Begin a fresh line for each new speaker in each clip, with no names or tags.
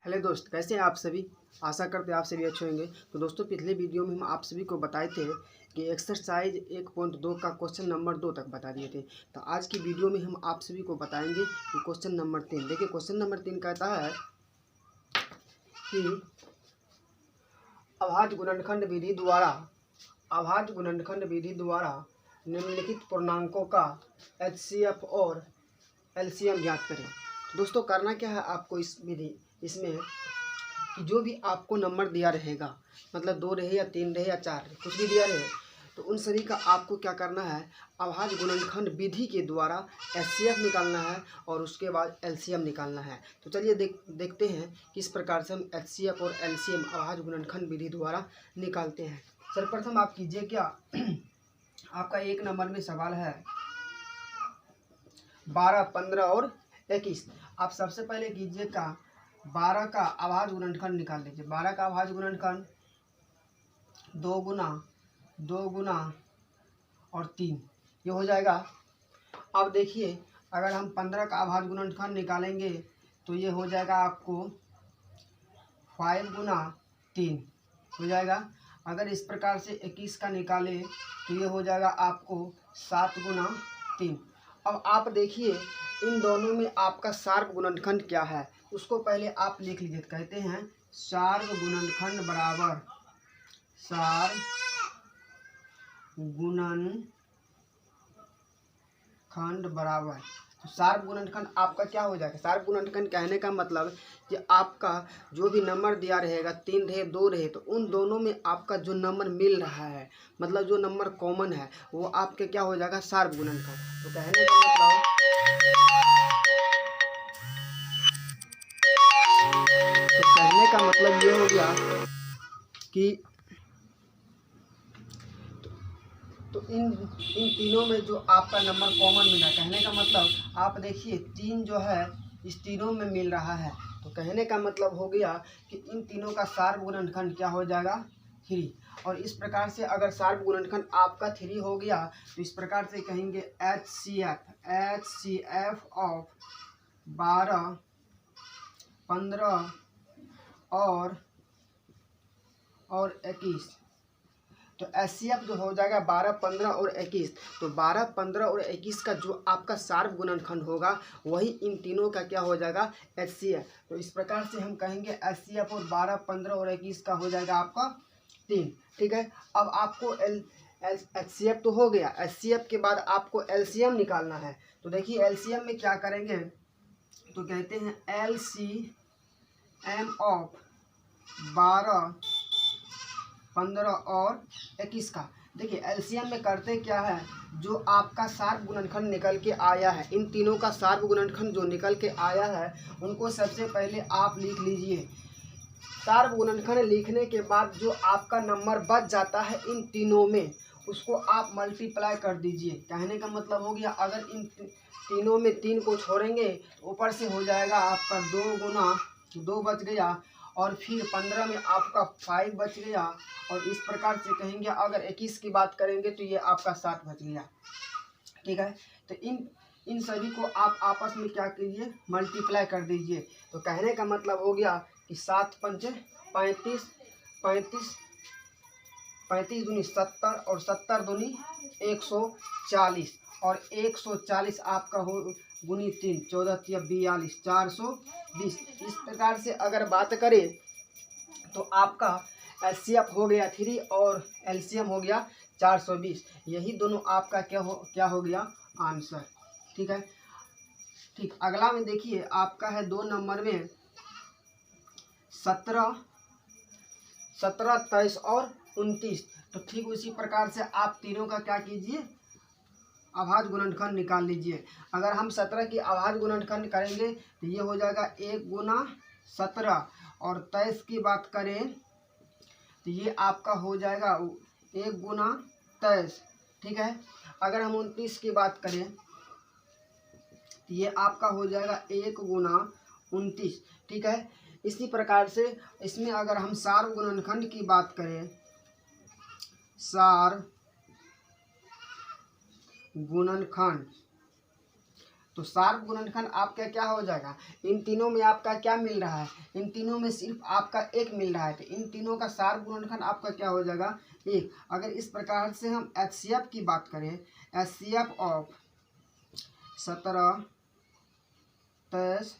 Hello दोस्त, कैसे हैं आप सभी। आशा करते हैं आप सभी अच्छे होंगे। तो दोस्तों, पिछले वीडियो में हम आप सभी को बताए थे कि एक्सरसाइज 1.2 का क्वेश्चन नंबर 2 तक बता दिए थे। तो आज की वीडियो में हम आप सभी को बताएंगे कि क्वेश्चन नंबर 3। देखिए, क्वेश्चन नंबर 3 कहता है कि अभाज्य गुणनखंड विधि द्वारा निम्नलिखित पूर्णांकों का HCF और LCM ज्ञात करें। दोस्तों, करना क्या है आपको इसमें कि जो भी आपको नंबर दिया रहेगा, मतलब 2 रहे या 3 रहे या 4 रहे, कुछ भी दिया रहे, तो उन सभी का आपको क्या करना है, अभाज्य गुणनखंड विधि के द्वारा HCF निकालना है और उसके बाद LCM निकालना है। तो चलिए देखते हैं किस प्रकार से हम HCF और LCM अभाज्य गुणनखंड विधि द्वारा निकालते हैं। सर्वप्रथम आप कीजिए क्या आपका 1 नंबर में सवाल है 12, 15 और 21। आप सबसे पहले कीजिए का 12 का अभाज्य गुणनखंड निकाल लीजिए। 12 का अभाज्य गुणनखंड 2 गुना और 3, ये हो जाएगा। अब देखिए, अगर हम 15 का अभाज्य गुणनखंड निकालेंगे तो ये हो जाएगा आपको 5 गुना 3 हो जाएगा। अगर इस प्रकार से 21 का निकाले तो ये हो जाएगा आपको 7 गुना 3। अब आप देखिए, इन दोनों में आपका शार्प गुणनखंड क्या है, उसको पहले आप लिख लीजिए। कहते हैं शार्प गुणनखंड बराबर शार्प गुणनखंड बराबर। तो शार्प गुणनखंड आपका क्या हो जाएगा। शार्प गुणनखंड कहने का मतलब कि आपका जो भी नंबर दिया रहेगा, 3 रहे 2 रहे, तो उन दोनों में आपका जो नंबर मिल रहा है, मतलब जो नंबर कॉमन है, वो आपके क्या हो जाएगा, शार्प गुणनखंड। तो कहने का मतलब ये हो गया कि तो इन तीनों में जो आपका नंबर कॉमन मिला, कहने का मतलब आप देखिए 3 जो है इस तीनों में मिल रहा है। तो कहने का मतलब हो गया कि इन तीनों का शार्प गुणनखंड क्या हो जाएगा, 3। और इस प्रकार से अगर शार्प गुणनखंड आपका 3 हो गया तो इस प्रकार से कहेंगे HCF ऑफ 12, 15 और 21। तो HCF जो हो जाएगा 12, 15 और 21। तो 12, 15 और 21 का जो आपका शार्प गुणनखंड होगा वही इन तीनों का क्या हो जाएगा, HCF। तो इस प्रकार से हम कहेंगे HCF और 12, 15 और 21 का हो जाएगा आपका 3। ठीक है। अब आपको HCF तो हो गया, HCF के बाद आपको LCM निकालना है। तो देखिए LCM में क्या करेंगे, तो कहते हैं LCM ऑफ 12, 15 और 21 का। देखिए LCM में करते क्या है, जो आपका शार्प गुणनखंड निकल के आया है, इन तीनों का शार्प गुणनखंड जो निकल के आया है उनको सबसे पहले आप लिख लीजिए। शार्प गुणनखंड लिखने के बाद जो आपका नंबर बच जाता है इन तीनों में, उसको आप मल्टीप्लाई कर दीजिए। कहने का मतलब हो गया, अगर इन तीनों में 3 को छोड़ेंगे तो ऊपर से हो जाएगा आपका 2 गुना 2 बच गया, और फिर 15 में आपका 5 बच गया, और इस प्रकार से कहेंगे। अगर 21 की बात करेंगे तो ये आपका 7 बच गया। ठीक है। तो इन सभी को आप आपस में क्या कीजिए, मल्टीप्लाई कर दीजिए। तो कहने का मतलब हो गया कि 7 पंचे 35, 35 दूनी 70 और 70 दूनी 140, और 140 आपका हो गुनी 3, 14 या 42, 420। इस प्रकार से अगर बात करें तो आपका HCF हो गया 3 और LCM हो गया 420। यही दोनों आपका क्या हो गया आंसर। ठीक है। ठीक, अगला में देखिए आपका है 2 नंबर में 17, 23 और 29। तो ठीक उसी प्रकार से आप तीनों का क्या कीजिए, अभाज्य गुणनखंड निकाल लीजिए। अगर हम 17 की अभाज्य गुणनखंड करेंगे तो ये हो जाएगा 1 गुना 17, और 23 की बात करें तो ये आपका हो जाएगा 1 गुना 23। ठीक है। अगर हम 29 की बात करें तो ये आपका हो जाएगा 1 गुना 29। ठीक है। इसी प्रकार से इसमें अगर हम शार्प गुणनखंड की बात करें, शार्प गुणनखंड तो शार्प गुणनखंड आपका क्या हो जाएगा, इन तीनों में आपका क्या मिल रहा है, इन तीनों में सिर्फ आपका एक मिल रहा है, तो इन तीनों का शार्प गुणनखंड आपका क्या हो जाएगा, एक। अगर इस प्रकार से हम HCF की बात करें, HCF ऑफ 17, 23,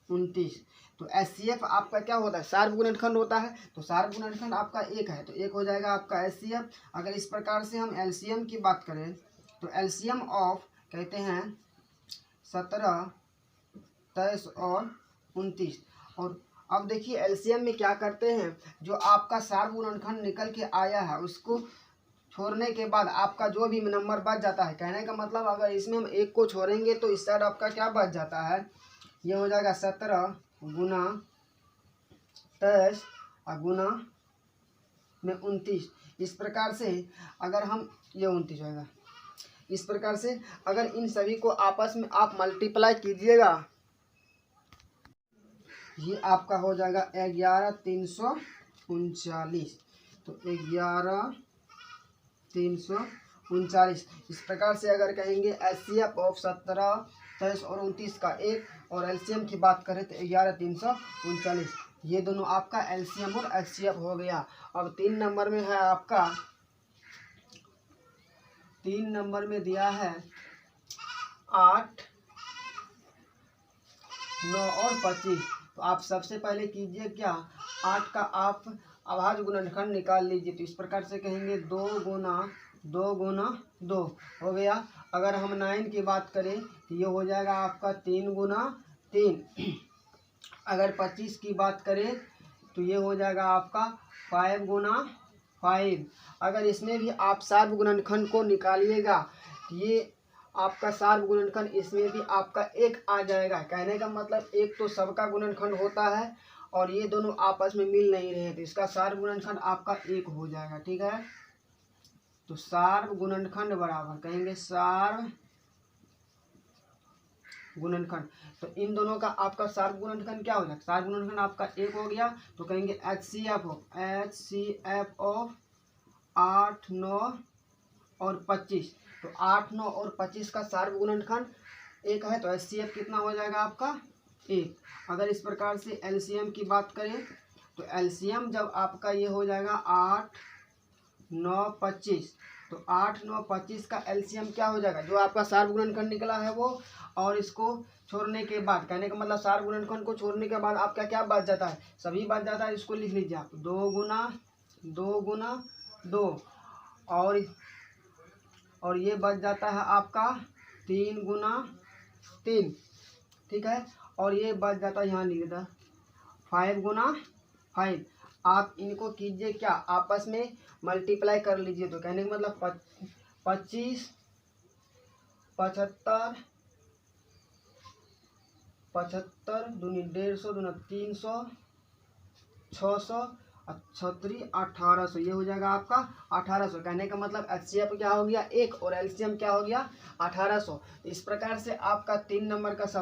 29, तो HCF आपका क्या होता है, शार्प गुणनखंड होता है, तो शार्प गुणनखंड आपका एक है, तो एक हो जाएगा आपका HCF। अगर इस प्रकार से हम LCM की बात करें, तो LCM ऑफ कहते हैं 17, 23 और 29। और अब देखिए LCM में क्या करते हैं, जो आपका शार्प गुणनखंड निकल के आया है उसको छोड़ने के बाद आपका जो भी नंबर बच जाता है, कहने का मतलब अगर इसमें हम एक को छोड़ेंगे तो इस साइड आपका क्या बच जाता है, ये हो जाएगा 17 गुना 23 और गुना में 29। इस प्रकार से अगर हम ये 29 होगा, इस प्रकार से अगर इन सभी को आपस में आप मल्टीप्लाई कीजिएगा, ये आपका हो जाएगा 11,339। तो 11,339। इस प्रकार से अगर कहेंगे HCF ऑफ 17, 23 और 29 का एक, और LCM की बात करें तो 11,339। ये दोनों आपका LCM और HCF हो गया। अब 3 नंबर में है आपका, 3 नंबर में दिया है 8, 9 और 25। तो आप सबसे पहले कीजिए क्या, 8 का आप अभाज्य गुणनखंड निकाल लीजिए। तो इस प्रकार से कहेंगे 2 गुना 2 गुना 2 हो गया। अगर हम 9 की बात करें तो ये हो जाएगा आपका 3 गुना 3। अगर 25 की बात करें तो ये हो जाएगा आपका 5 गुना 5। अगर इसमें भी आप शार्प गुणनखंड को निकालिएगा, ये आपका शार्प गुणनखंड इसमें भी आपका एक आ जाएगा। कहने का मतलब एक तो सबका गुणनखंड होता है और ये दोनों आपस में मिल नहीं रहे, तो इसका शार्प गुणनखंड आपका एक हो जाएगा। ठीक है, तो शार्प गुणनखंड बराबर कहेंगे शार्प गुणनखंड। तो इन दोनों का आपका शार्प गुणनखंड क्या हो जाएगा, शार्प गुणनखंड आपका एक हो गया। तो कहेंगे HCF ऑफ 8, 9 और 25। तो 8, 9 और 25 का शार्प गुणनखंड एक है, तो HCF कितना हो जाएगा आपका, एक। अगर इस प्रकार से LCM की बात करें तो LCM जब आपका ये हो जाएगा 8, 9, 25, तो 8, 9, 25 का LCM क्या हो जाएगा, जो आपका शार्प गुणनखंड निकला है वो, और इसको छोड़ने के बाद, कहने का मतलब शार्प गुणनखंड को छोड़ने के बाद आपका क्या बच जाता है, सभी बच जाता है। इसको लिख लीजिए आप 2 गुना 2 और ये बच जाता है आपका 3 गुना 3। ठीक है, और ये बच जाता है, यहाँ लिख दो 5 गुना 5। आप इनको कीजिए क्या, आपस में मल्टीप्लाई कर लीजिए। तो कहने का मतलब 25, 75, 75 दूनी 150 दूना 300, 600 और 36 1800, ये हो जाएगा आपका 1800। कहने का मतलब HCF क्या हो गया, एक, और LCM क्या हो गया 1800। इस प्रकार से आपका 3 नंबर का